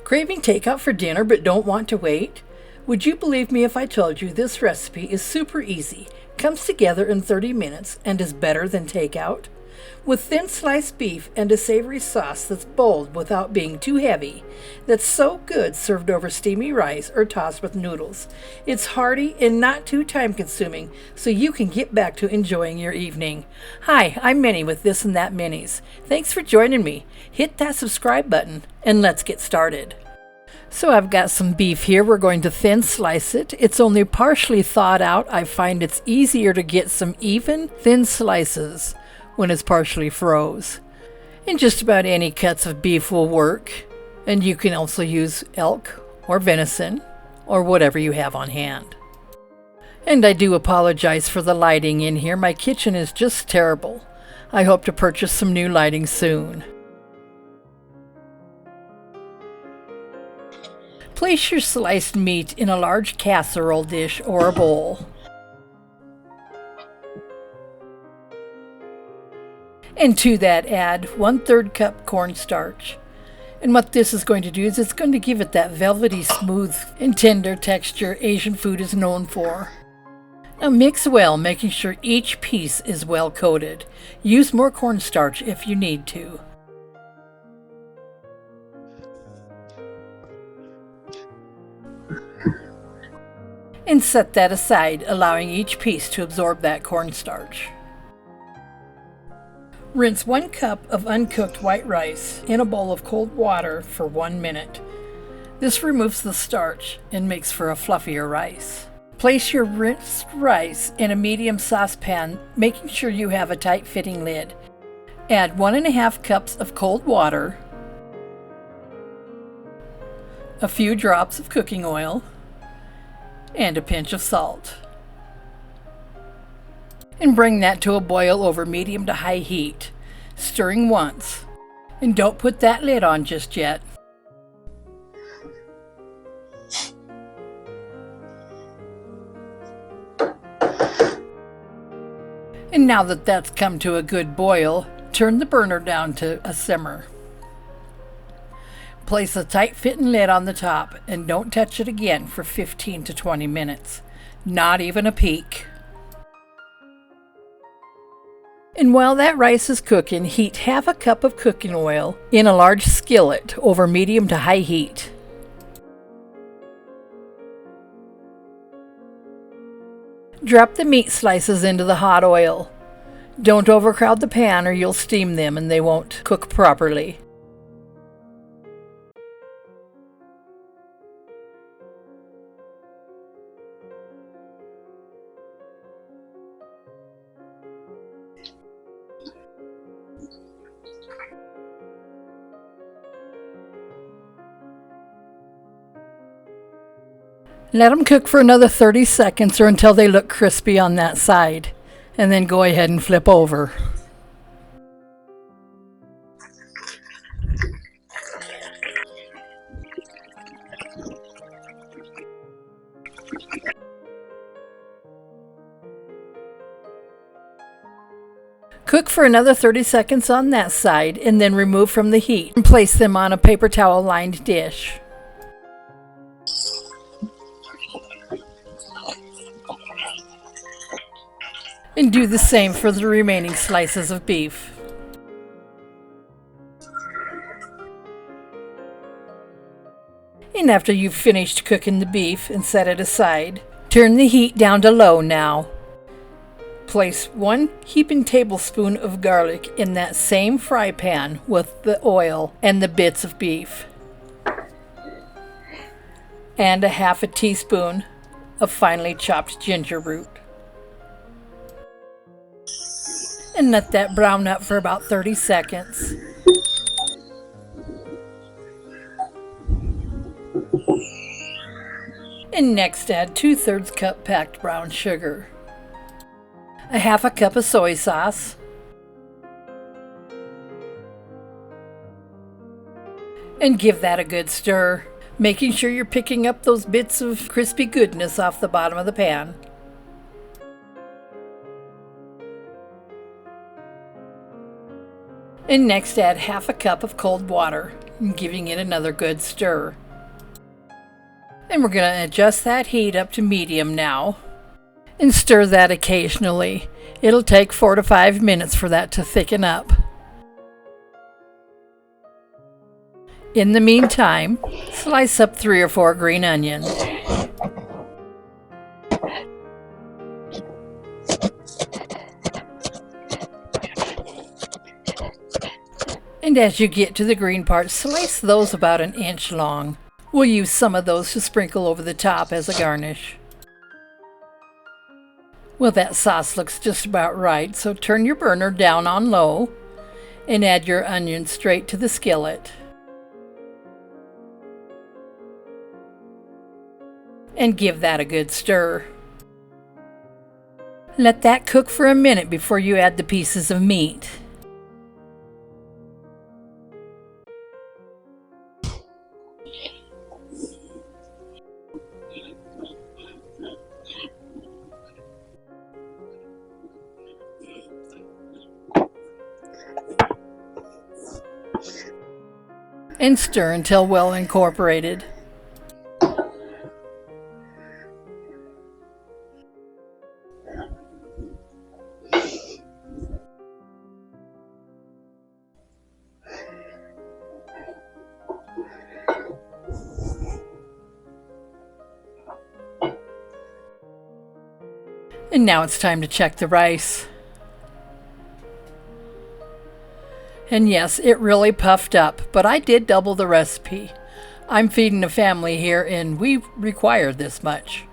Craving takeout for dinner but don't want to wait? Would you believe me if I told you this recipe is super easy, comes together in 30 minutes, and is better than takeout? With thin sliced beef and a savory sauce that's bold without being too heavy, that's so good served over steamy rice or tossed with noodles. It's hearty and not too time consuming, so you can get back to enjoying your evening. Hi, I'm Minnie with This and That Minis. Thanks for joining me. Hit that subscribe button and let's get started. So I've got some beef here. We're going to thin slice it. It's only partially thawed out. I find it's easier to get some even, thin slices when it's partially froze. And just about any cuts of beef will work. And you can also use elk or venison or whatever you have on hand. And I do apologize for the lighting in here. My kitchen is just terrible. I hope to purchase some new lighting soon. Place your sliced meat in a large casserole dish or a bowl. And to that add 1/3 cup cornstarch. And what this is going to do is it's going to give it that velvety, smooth, and tender texture Asian food is known for. Now mix well, making sure each piece is well coated. Use more cornstarch if you need to. And set that aside, allowing each piece to absorb that cornstarch. Rinse 1 cup of uncooked white rice in a bowl of cold water for 1 minute. This removes the starch and makes for a fluffier rice. Place your rinsed rice in a medium saucepan, making sure you have a tight-fitting lid. Add 1½ cups of cold water, a few drops of cooking oil, and a pinch of salt. And bring that to a boil over medium to high heat, stirring once. And don't put that lid on just yet. And now that that's come to a good boil, turn the burner down to a simmer. Place a tight-fitting lid on the top and don't touch it again for 15 to 20 minutes. Not even a peek. And while that rice is cooking, heat 1/2 cup of cooking oil in a large skillet over medium to high heat. Drop the meat slices into the hot oil. Don't overcrowd the pan or you'll steam them and they won't cook properly. Let them cook for another 30 seconds or until they look crispy on that side, and then go ahead and flip over. Cook for another 30 seconds on that side and then remove from the heat and place them on a paper towel lined dish. And do the same for the remaining slices of beef. And after you've finished cooking the beef and set it aside, turn the heat down to low now. Place 1 heaping tablespoon of garlic in that same fry pan with the oil and the bits of beef. And a 1/2 teaspoon of finely chopped ginger root. And let that brown up for about 30 seconds. And next add 2/3 cup packed brown sugar, a 1/2 cup of soy sauce, and give that a good stir, making sure you're picking up those bits of crispy goodness off the bottom of the pan. And next add 1/2 cup of cold water, and giving it another good stir. And we're going to adjust that heat up to medium now and stir that occasionally. It'll take 4 to 5 minutes for that to thicken up. In the meantime, slice up 3 or 4 green onions. And as you get to the green parts, slice those about 1 inch long. We'll use some of those to sprinkle over the top as a garnish. Well, that sauce looks just about right, so turn your burner down on low and add your onions straight to the skillet. And give that a good stir. Let that cook for a minute before you add the pieces of meat. And stir until well incorporated. And now it's time to check the rice. And yes, it really puffed up, but I did double the recipe. I'm feeding a family here and we require this much.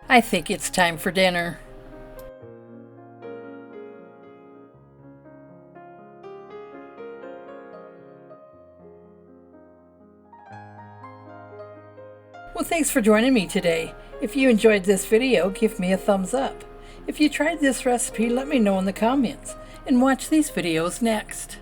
I think it's time for dinner. Well, thanks for joining me today. If you enjoyed this video, give me a thumbs up. If you tried this recipe, let me know in the comments. And watch these videos next.